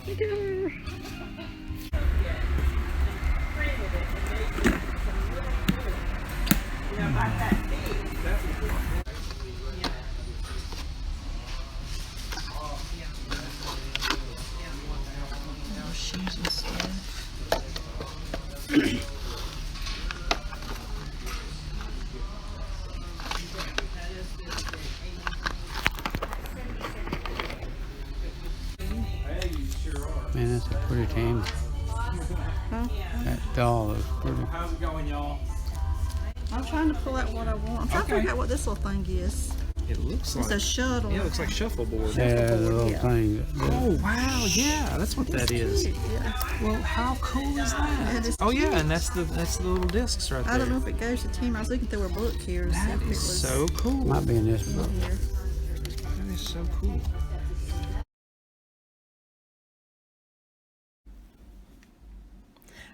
Look at her. Shoes and stuff. Man, that's a pretty Tammy. Huh? That doll is pretty. How's it going, y'all? I'm trying to pull out what I want. I'm trying to figure out what this little thing is. It looks It's like a shuttle. yeah, it looks like shuffleboard. Yeah, the little yeah. thing. Oh wow, yeah, that's what that is. Cute, yeah. Well, how cool is that? That is Oh yeah, cute. and that's the little discs right there. I don't know if it goes to Team. I was looking through a book here. To see That if it is was so cool. Might be in this book. here. That is so cool.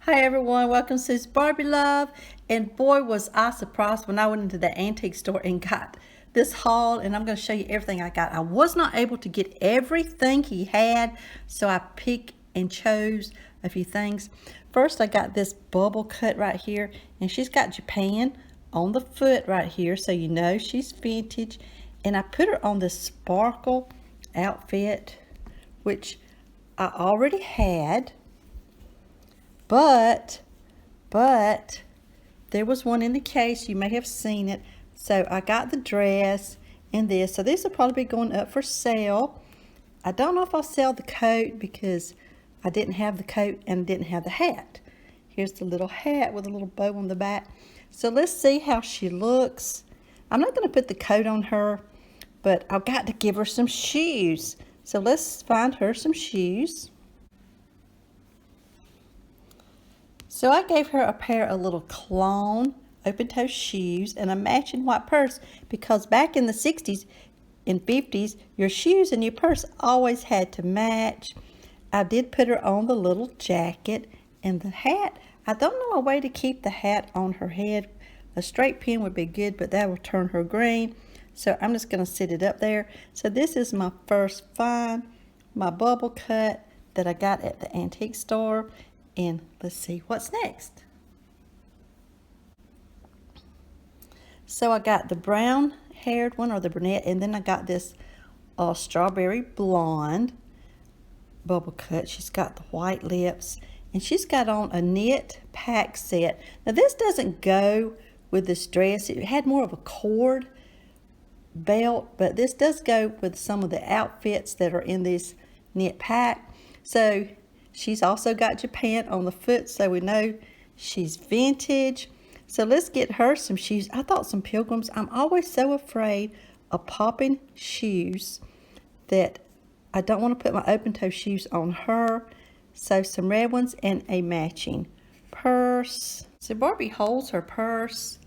Hi everyone, welcome to Barbie Love. And boy was I surprised when I went into the antique store and got this haul, and I'm going to show you everything I got. I was not able to get everything he had, so I picked and chose a few things. First I got this bubble cut right here, and she's got Japan on the foot right here, so you know she's vintage. And I put her on this sparkle outfit, which I already had. But there was one in the case. You may have seen it. So I got the dress and this. So these will probably be going up for sale. I don't know if I'll sell the coat because I didn't have the coat and didn't have the hat. Here's the little hat with a little bow on the back. So let's see how she looks. I'm not going to put the coat on her, but I've got to give her some shoes. So let's find her some shoes. So I gave her a pair of little clone open-toe shoes and a matching white purse, because back in the 60s and 50s, your shoes and your purse always had to match. I did put her on the little jacket and the hat. I don't know a way to keep the hat on her head. A straight pin would be good, but that will turn her green. So I'm just going to sit it up there. So this is my first find, my bubble cut that I got at the antique store. And let's see what's next. So I got the brown haired one, or the brunette, and then I got this strawberry blonde bubble cut. She's got the white lips, and she's got on a knit pack set. Now this doesn't go with this dress. It had more of a cord belt, but this does go with some of the outfits that are in this knit pack. So she's also got Japan on the foot, so we know she's vintage. So let's get her some shoes. I thought some Pilgrims. I'm always so afraid of popping shoes that I don't want to put my open-toe shoes on her. So some red ones and a matching purse. So Barbie holds her purse,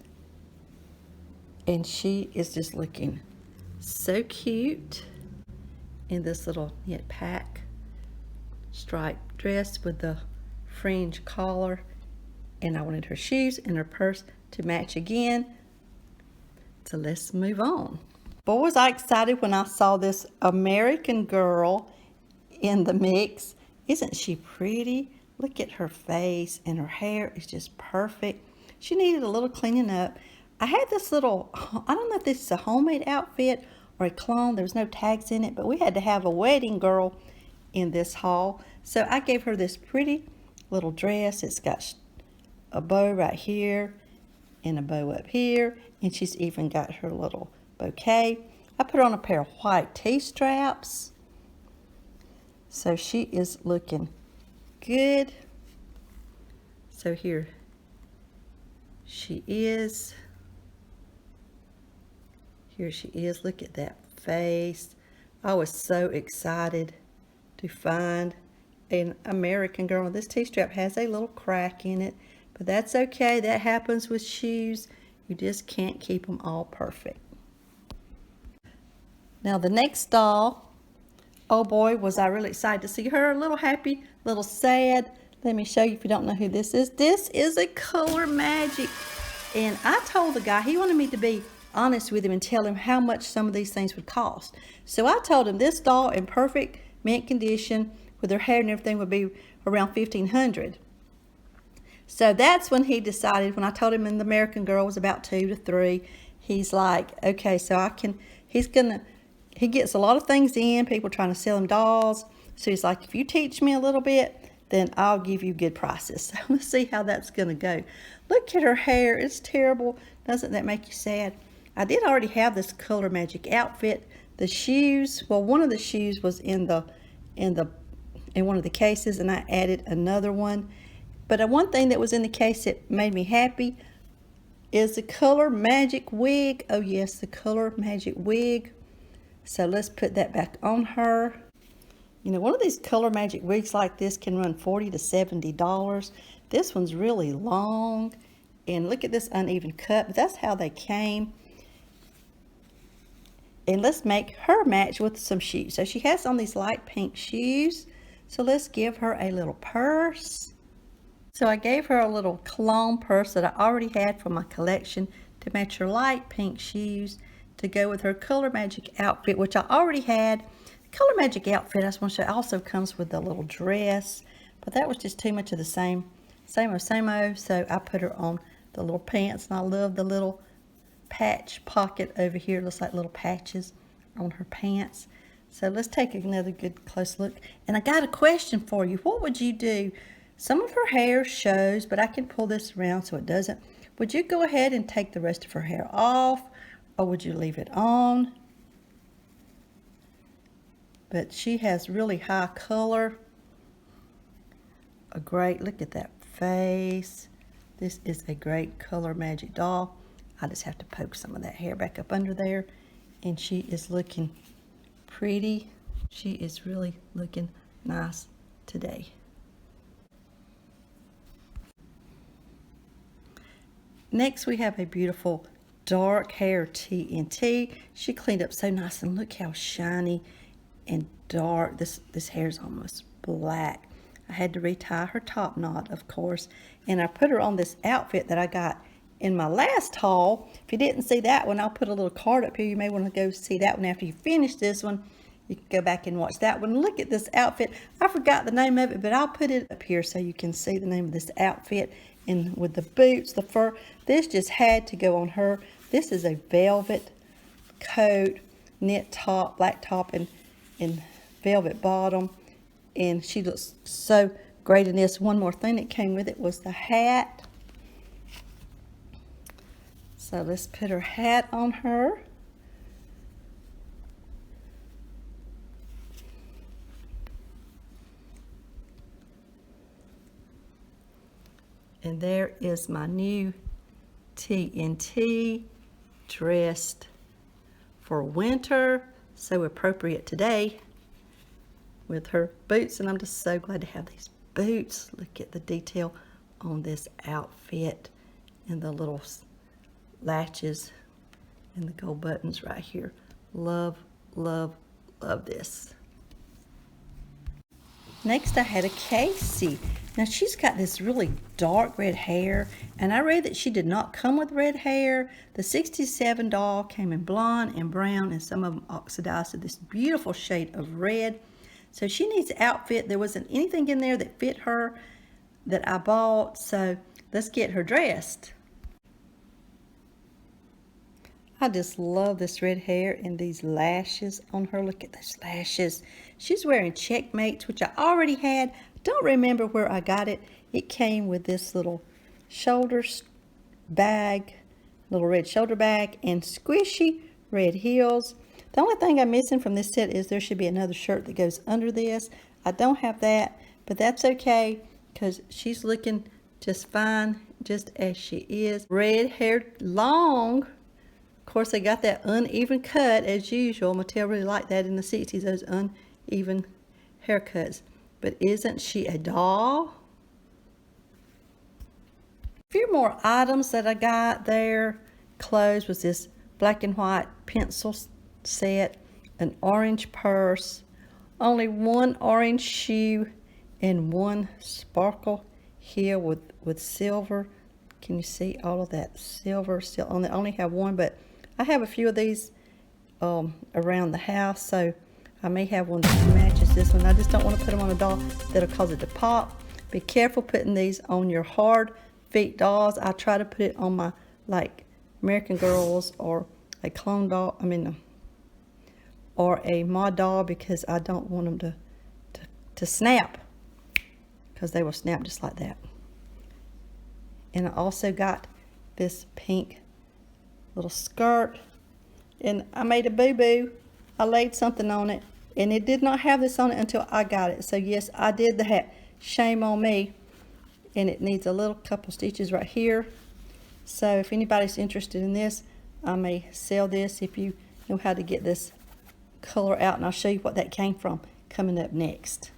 and she is just looking so cute in this little knit pack striped dress with the fringe collar. And I wanted her shoes and her purse to match again. So let's move on. Boy, was I excited when I saw this American Girl in the mix. Isn't she pretty? Look at her face, and her hair is just perfect. She needed a little cleaning up. I had this little, I don't know if this is a homemade outfit or a clone. There's no tags in it, but we had to have a wedding girl in this haul. So I gave her this pretty little dress. It's got a bow right here and a bow up here, and she's even got her little bouquet. I put on a pair of white T-straps, so she is looking good. So here she is. Here she is. Look at that face. I was so excited to find an American Girl. This T-strap has a little crack in it, but that's okay. That happens with shoes. You just can't keep them all perfect. Now the next doll, oh boy, was I really excited to see her. A little happy, a little sad. Let me show you if you don't know who this is. This is a Color Magic. And I told the guy, he wanted me to be honest with him and tell him how much some of these things would cost. So I told him this doll in perfect mint condition with her hair and everything would be around $1,500. So that's when he decided, when I told him the American Girl was about 2 to 3, he's like, okay, so he gets a lot of things in, people trying to sell him dolls. So he's like, if you teach me a little bit, then I'll give you good prices. So let's see how that's going to go. Look at her hair. It's terrible. Doesn't that make you sad? I did already have this Color Magic outfit. The shoes, well, one of the shoes was in one of the cases, and I added another one. But one thing that was in the case that made me happy is the Color Magic wig. Oh yes, the Color Magic wig. So let's put that back on her. You know, one of these Color Magic wigs like this can run $40 to $70. This one's really long. And look at this uneven cut. But that's how they came. And let's make her match with some shoes. So she has on these light pink shoes. So let's give her a little purse. So I gave her a little cologne purse that I already had from my collection to match her light pink shoes to go with her Color Magic outfit, which I already had. The Color Magic outfit, I just want to show, also comes with a little dress, but that was just too much of the same old, so I put her on the little pants, and I love the little patch pocket over here. It looks like little patches on her pants. So let's take another good close look. And I got a question for you. What would you do? Some of her hair shows, but I can pull this around so it doesn't. Would you go ahead and take the rest of her hair off, or would you leave it on? But she has really high color. A great, look at that face. This is a great Color Magic doll. I just have to poke some of that hair back up under there. And she is looking pretty. She is really looking nice today. Next we have a beautiful dark hair TNT. She cleaned up so nice, and look how shiny and dark. This hair is almost black. I had to retie her top knot, of course, and I put her on this outfit that I got in my last haul. If you didn't see that one, I'll put a little card up here. You may want to go see that one after you finish this one. You can go back and watch that one. Look at this outfit. I forgot the name of it, but I'll put it up here so you can see the name of this outfit. And with the boots, the fur, this just had to go on her. This is a velvet coat, knit top, black top, and velvet bottom. And she looks so great in this. One more thing that came with it was the hat. So let's put her hat on her. And there is my new TNT dressed for winter. So appropriate today with her boots. And I'm just so glad to have these boots. Look at the detail on this outfit and the little latches and the gold buttons right here. Love, love, love this. Next I had a Casey. Now she's got this really dark red hair, and I read that she did not come with red hair. The 67 doll came in blonde and brown, and some of them oxidized to this beautiful shade of red. So she needs an outfit. There wasn't anything in there that fit her that I bought, so let's get her dressed. I just love this red hair and these lashes on her. Look at those lashes. She's wearing checkmates, which I already had. Don't remember where I got it. It came with this little shoulder bag, little red shoulder bag, and squishy red heels. The only thing I'm missing from this set is there should be another shirt that goes under this. I don't have that, but that's okay because she's looking just fine, just as she is. Red hair, long. Of course, they got that uneven cut as usual. Mattel really liked that in the 60s, those uneven haircuts. But isn't she a doll? A few more items that I got there. Clothes was this black and white pencil set, an orange purse, only one orange shoe, and one sparkle heel with silver. Can you see all of that silver still on it? I only have one, but I have a few of these around the house, so I may have one that matches use this one. I just don't want to put them on a doll that'll cause it to pop. Be careful putting these on your hard feet dolls. I try to put it on my like American Girls or a clone doll, or a mod doll, because I don't want them to snap, because they will snap just like that. And I also got this pink little skirt, and I made a boo-boo. I laid something on it, and it did not have this on it until I got it. So yes, I did that. Shame on me. And it needs a little couple stitches right here. So if anybody's interested in this, I may sell this if you know how to get this color out, and I'll show you what that came from coming up next.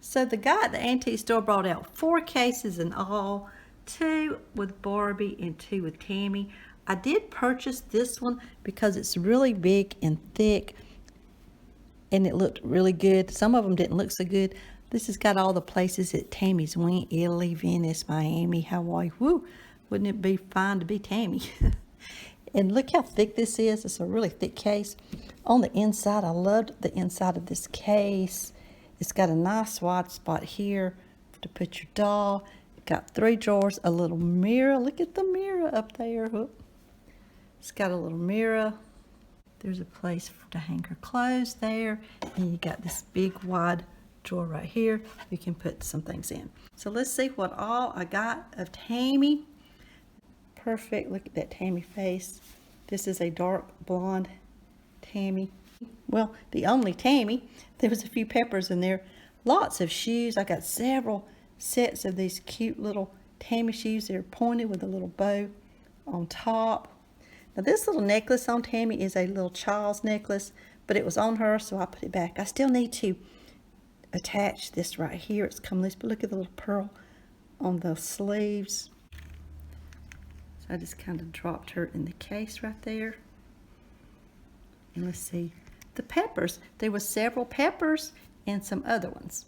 So the guy at the antique store brought out 4 cases in all, 2 with Barbie and 2 with Tammy. I did purchase this one because it's really big and thick, and it looked really good. Some of them didn't look so good. This has got all the places that Tammy's went: Italy, Venice, Miami, Hawaii. Woo! Wouldn't it be fine to be Tammy? And look how thick this is. It's a really thick case. On the inside, I loved the inside of this case. It's got a nice wide spot here to put your doll. It got 3 drawers, a little mirror. Look at the mirror up there. Whoop. It's got a little mirror. There's a place to hang her clothes there. And you got this big wide drawer right here. You can put some things in. So let's see what all I got of Tammy. Perfect. Look at that Tammy face. This is a dark blonde Tammy. Well, the only Tammy. There was a few peppers in there. Lots of shoes. I got several sets of these cute little Tammy shoes. They're pointed with a little bow on top. Now this little necklace on Tammy is a little child's necklace, but it was on her, so I put it back. I still need to attach this right here. It's come loose, but look at the little pearl on the sleeves. So I just kind of dropped her in the case right there. And let's see, the peppers. There were several peppers and some other ones.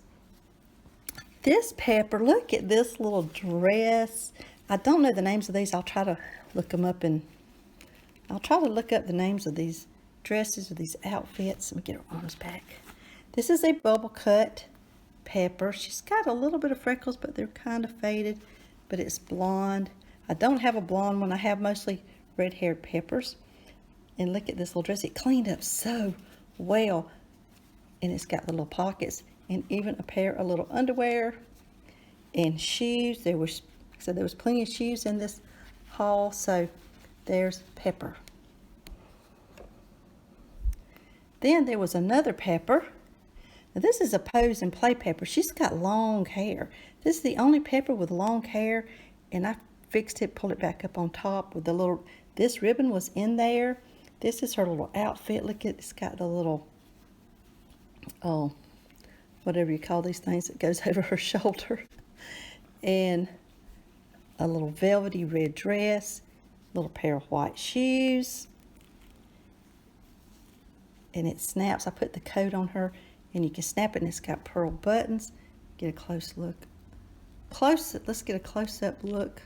This pepper, look at this little dress. I don't know the names of these. I'll try to look them up, and I'll try to look up the names of these dresses or these outfits. Let me get her arms back. This is a bubble cut pepper. She's got a little bit of freckles, but they're kind of faded, but it's blonde. I don't have a blonde one. I have mostly red-haired peppers. And look at this little dress. It cleaned up so well. And it's got little pockets and even a pair of little underwear and shoes. There was plenty of shoes in this haul. So there's Pepper. Then there was another Pepper. Now this is a pose and play Pepper. She's got long hair. This is the only Pepper with long hair, and I fixed it, pulled it back up on top with the little, this ribbon was in there. This is her little outfit. Look at, it's got the little, oh, whatever you call these things that goes over her shoulder. And a little velvety red dress, little pair of white shoes. And it snaps. I put the coat on her, and you can snap it, and it's got pearl buttons. Get a close look. Let's get a close-up look.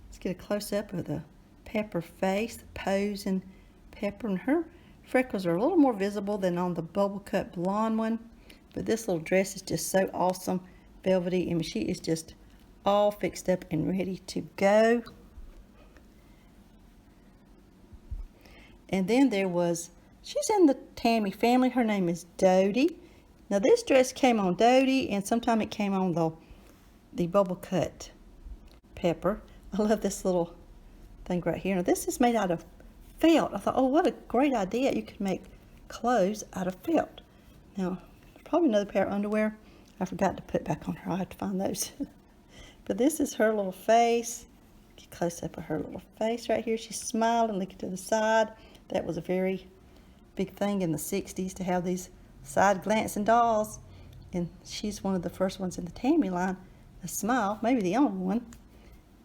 Let's get a close-up of the Pepper face, the pose and Pepper, and her freckles are a little more visible than on the bubble cut blonde one. But this little dress is just so awesome, velvety, and she is just all fixed up and ready to go. And then there was, she's in the Tammy family. Her name is Dodie. Now this dress came on Dodie, and sometime it came on the bubble cut Pepper. I love this little thing right here. Now this is made out of felt. I thought, oh, what a great idea. You could make clothes out of felt. Now, probably another pair of underwear I forgot to put back on her. I'll have to find those. But this is her little face. Get close up of her little face right here. She's smiling, looking to the side. That was a very big thing in the 60s to have these side glancing dolls. And she's one of the first ones in the Tammy line to smile. Maybe the only one.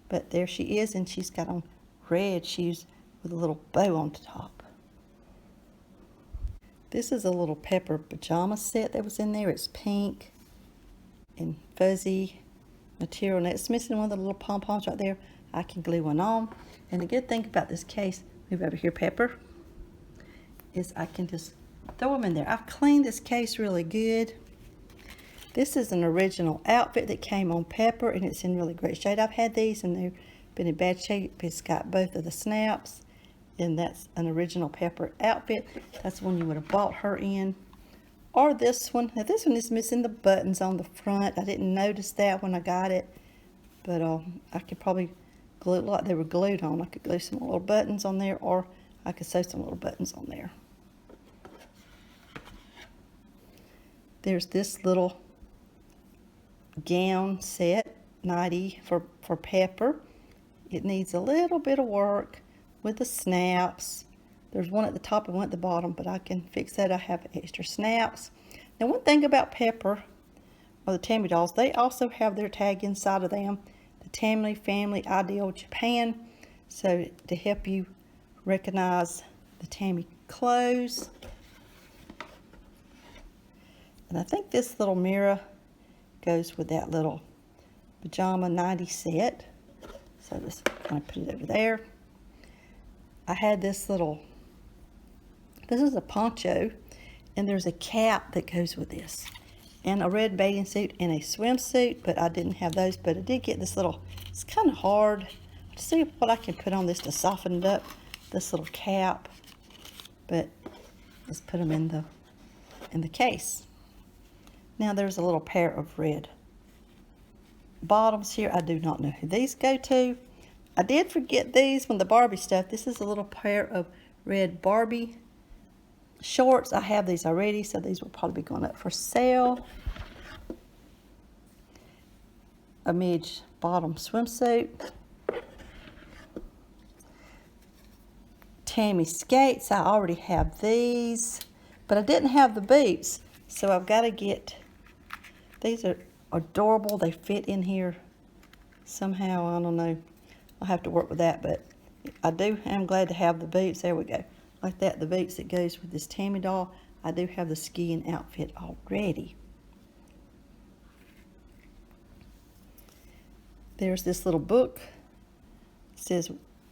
But there she is, and she's got on red shoes with a little bow on the top. This is a little Pepper pajama set that was in there. It's pink and fuzzy material, and it's missing one of the little pom-poms right there. I can glue one on. And the good thing about this case, move over here, Pepper, is I can just throw them in there. I've cleaned this case really good. This is an original outfit that came on Pepper, and it's in really great shape. I've had these, and they've been in bad shape. It's got both of the snaps, and that's an original Pepper outfit. That's the one you would have bought her in. Or this one. Now, this one is missing the buttons on the front. I didn't notice that when I got it, but I could probably glue it like they were glued on. I could glue some little buttons on there, or I could sew some little buttons on there. There's this little gown set, nightie for Pepper. It needs a little bit of work with the snaps. There's one at the top and one at the bottom, but I can fix that. I have extra snaps. Now, one thing about Pepper, or the Tammy dolls, they also have their tag inside of them, the Tammy Family Ideal Japan, so to help you recognize the Tammy clothes. And I think this little mirror goes with that little pajama nightie set. So just kind of put it over there. I had this is a poncho, and there's a cap that goes with this, and a red bathing suit and a swimsuit, but I didn't have those. But I did get this little, it's kind of hard to see what I can put on this to soften it up, this little cap, but let's put them in the case. Now there's a little pair of red bottoms here. I do not know who these go to. I did forget these from the Barbie stuff. This is a little pair of red Barbie shorts. I have these already, so these will probably be going up for sale. A midge bottom swimsuit. Tammy skates. I already have these, but I didn't have the boots, so I've got to get, these are adorable. They fit in here somehow. I don't know. I'll have to work with that, but I'm glad to have the boots. There we go. Like that, the boots that goes with this Tammy doll. I do have the skiing outfit already. There's this little book. It says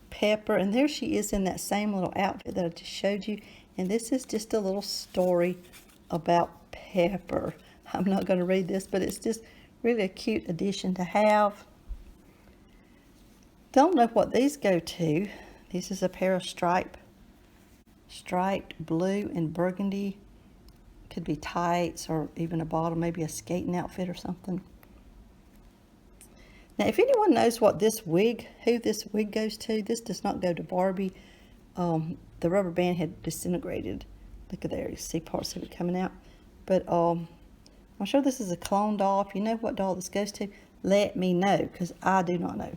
Pepper, and there she is in that same little outfit that I just showed you. And this is just a little story about Pepper. I'm not going to read this, but it's just really a cute addition to have. Don't know what these go to. This is a pair of striped blue and burgundy. Could be tights or even a bottom, maybe a skating outfit or something. Now, if anyone knows what this wig, who this wig goes to, this does not go to Barbie. The rubber band had disintegrated. Look at there, you see parts of it coming out. But I'm sure this is a clone doll. If you know what doll this goes to, let me know, because I do not know.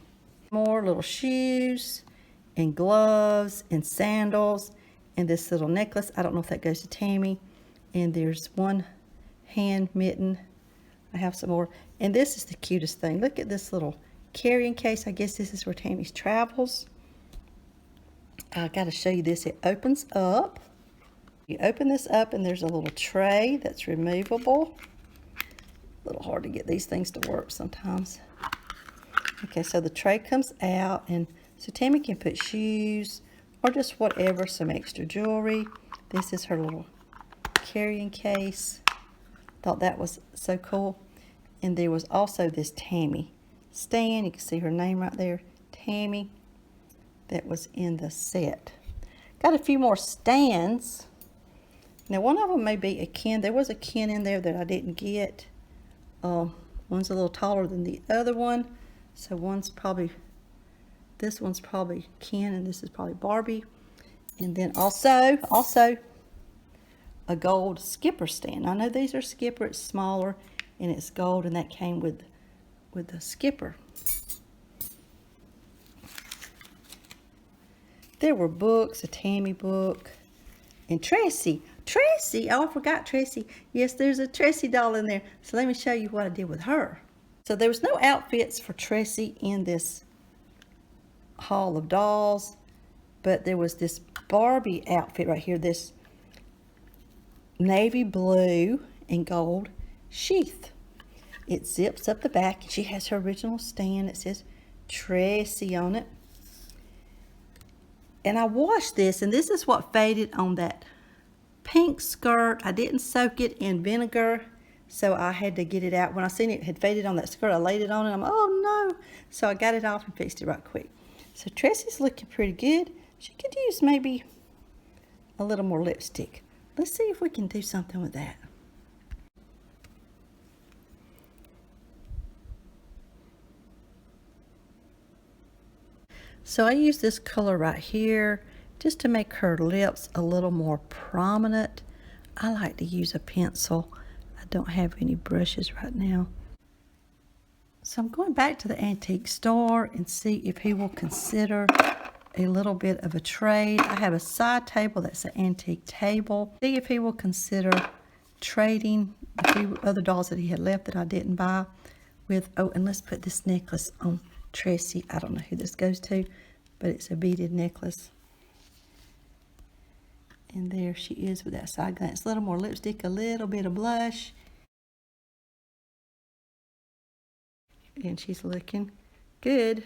More little shoes and gloves and sandals and this little necklace. I don't know if that goes to Tammy. And there's one hand mitten. I have some more. And this is the cutest thing. Look at this little carrying case. I guess this is where Tammy's travels. I got to show you this. It opens up. You open this up and there's a little tray that's removable. A little hard to get these things to work sometimes. Okay, so the tray comes out, and so Tammy can put shoes or just whatever, some extra jewelry. This is her little carrying case. Thought that was so cool. And there was also this Tammy stand. You can see her name right there, Tammy, that was in the set. Got a few more stands. Now, one of them may be a Ken. There was a Ken in there that I didn't get. One's a little taller than the other one. So this one's probably Ken, and this is probably Barbie. And then also a gold skipper stand. I know these are skipper, it's smaller, and it's gold, and that came with the skipper. There were books, a Tammy book, and Tracy, oh, I forgot Tracy. Yes, there's a Tracy doll in there. So let me show you what I did with her. So there was no outfits for Tracy in this haul of dolls, but there was this Barbie outfit right here, this navy blue and gold sheath. It zips up the back, and she has her original stand. It says Tracy on it. And I washed this, and this is what faded on that pink skirt. I didn't soak it in vinegar, so I had to get it out. When I seen it had faded on that skirt, I laid it on, and I'm, oh no. So I got it off and fixed it right quick. So Tracy's looking pretty good. She could use maybe a little more lipstick. Let's see if we can do something with that. So I use this color right here just to make her lips a little more prominent. I like to use a pencil. I don't have any brushes right now. So I'm going back to the antique store and see if he will consider a little bit of a trade. I have a side table that's an antique table. See if he will consider trading the few other dolls that he had left that I didn't buy with. Oh, and let's put this necklace on Tracy. I don't know who this goes to, but it's a beaded necklace. And there she is with that side glance. A little more lipstick, a little bit of blush. And she's looking good.